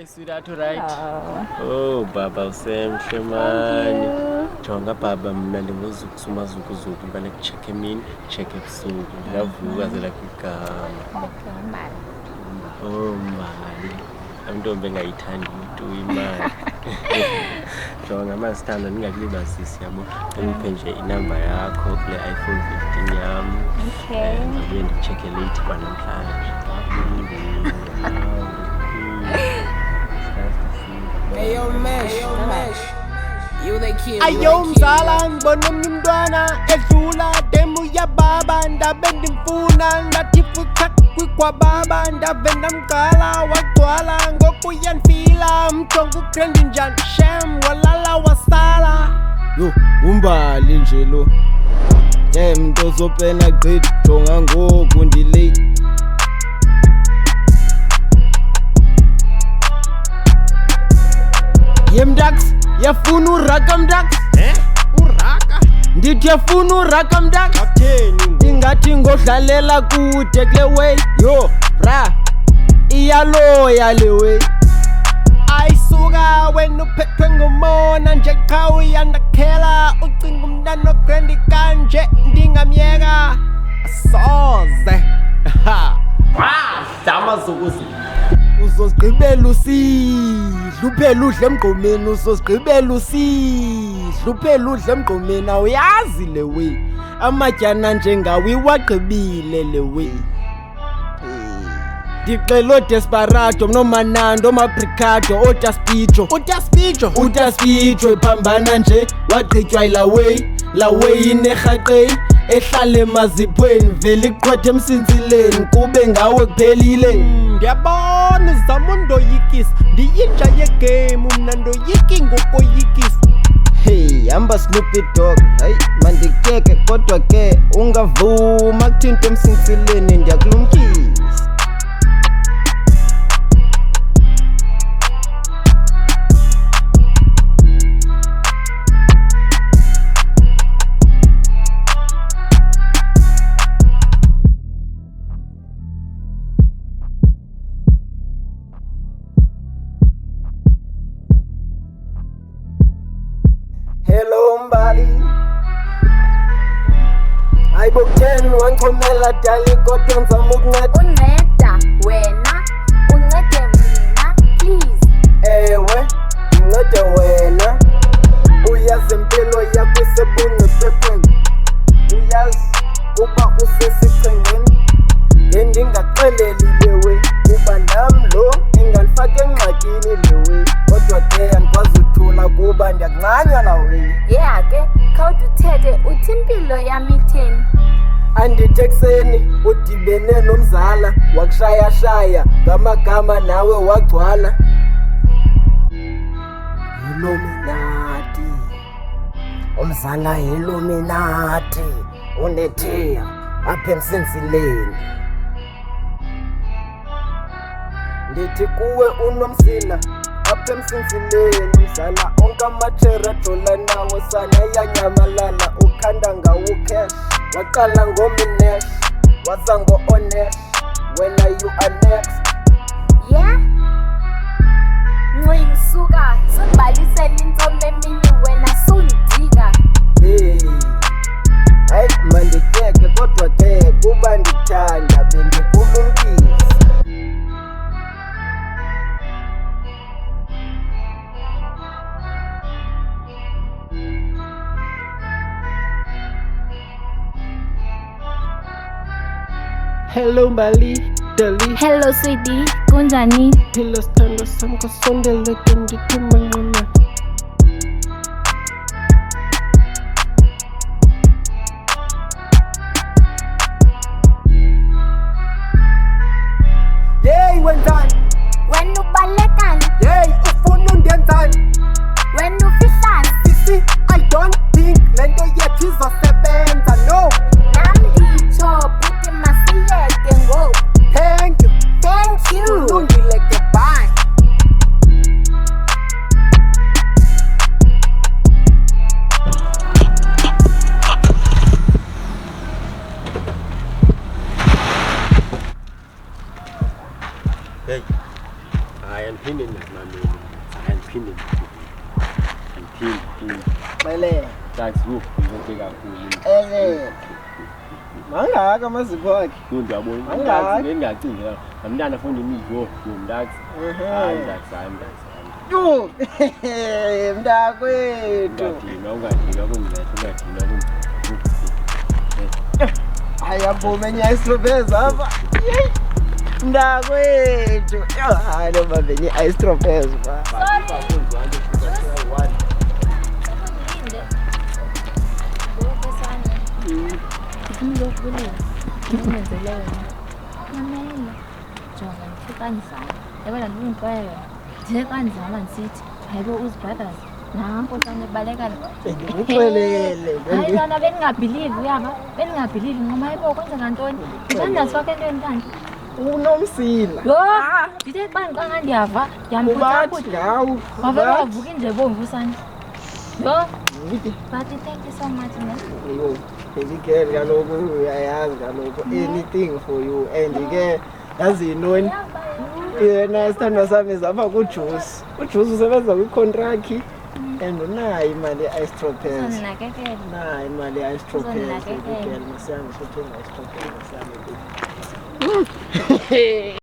Hi sweetheart, right? Oh baba usemhle mani. Jonga baba mina ndingozukusuma zukuzuku ngane kucheck emini, check ebusuku. Ndiyavuka zela kwigama. Oh mali. Antombi engayithandi umuntu imali. Jonga masithanda ningakulibazisi yabo. Ngiphe nje inamba yakho kule iPhone 15 yami. Okay. Ngibuye ndicheck late kwanamhlanje. Ayo mesh, you the kid. Ayo mzala ngibona umntwana edlula demu ya baba ndabe ndimfuna ndathi futhi kwababa ndave ndamgqala wagcwala ngoku yanifila mjonga ugrand njani shem walala wasala. Yo umbali nje lo mntu zopena gqithi jonga ngoku ndilate. Mdax yafuna uraka mdax uraka ndithi yafuna uraka mdax atheni ingathi ngodlalela kude kule way yo bra iyaloya le way ayisuka wena uphethwe ngumona nje qha uyandakhela ucinga umntana ograndi kanje ndingamyeka asoze dama zokuzi uzozigqibela usidla uphela udle emgqomeni uzozigqibela usidla uphela udle emgqomeni awuyazi le way amatyana njengawe iwagqibile le way ndixelo desperado mnomanando mabricado utaspijo ephambana nje wagqitywa la way inerhaqeyi ehlala emaziphweni vele iqwethe emsintsileni kube ngawe kuphelile. Ndiyabona uzama undoyikisa ndiyinja yegame mna ndoyiki ngokoyikisa. Hey hamba Snoopy Dog hayi mandikeke kodwa ke ungavuma kuthinta emsintsileni ndiyakulumkisa. Hello mbali ayibokuthen wanchomela dali kodwa ngizama ukunceda. Unceda wena uncede mina please. Ewe uncede wena uyazi impilo yakho isebungciphekweni uyazi uba usesichengeni ngendingaxeleli lewe kuba nam lo ingandifaka engxakini lewe kodwa ke andikwazi uthula kuba ndiyakuncanywa lawe. Yeah ke khawuthi uthethe uthi impilo yami itheni. Andithi ekuseni udibene nomzala wakushayashaya ngamagama nawe wagcwala. Illuminati umzala Illuminati unethiya apha emsintsileni. Ndithi kuwe unomsila apha emsintsileni mzala onke amatshera ajola nawo sana yanyamalala ukhanda ngawo ucash waqala ngominesh waza ngo-onesh wena you are next. Yeah ncwimsuka sundibalisela intsomo emini wena sundika. Hey hayi mandikeke kodwa ke kuba ndithanda bendikulumkisa. Hello mbali dali Hello sweetie kunjani. phila sithando sam kasondele ke ndithi manqina. Hey wenzani Wena ubalekani hey ufuna undenzani wena ufihlani sisi I don't think lento yethu izosebenza no nam nditsho buti masiyeke ngoku. thank you Thank you. ulungile ke bye. ele taxi ngizothe kakhulu ele mangaka amazipho akhe kunto yabona Angaka. taxi ngingacingi namntana funa imivo yomtaxi hayi taxi Yo mntakwethu ungadinwa kungiletha ayaphuma enye ice apha mntakwethu hayi lo baba enye ice ba ngikuxelele hayi lona bengingabhilivi uyaba bengingabhilivi ngoba hayibo kwenzeka ntoni ngithandazi into endithanda unomsila yo ndithe xa ndiqanga ndiyava ubathi ngawo wavele wavuka indlebe omvu sana yo Ngithi but thank you so much man yo baby girl kaloku uyayazi kaloku anything for you and ke yazi yintoni yena isithandwa sami zapha kujuice ujuice usebenza kwi-contract and unayo imali ye-istropes uzondinakekela nayo imali ye-istropes Uzondinakekela. baby girl masiyange sothenga istropes sami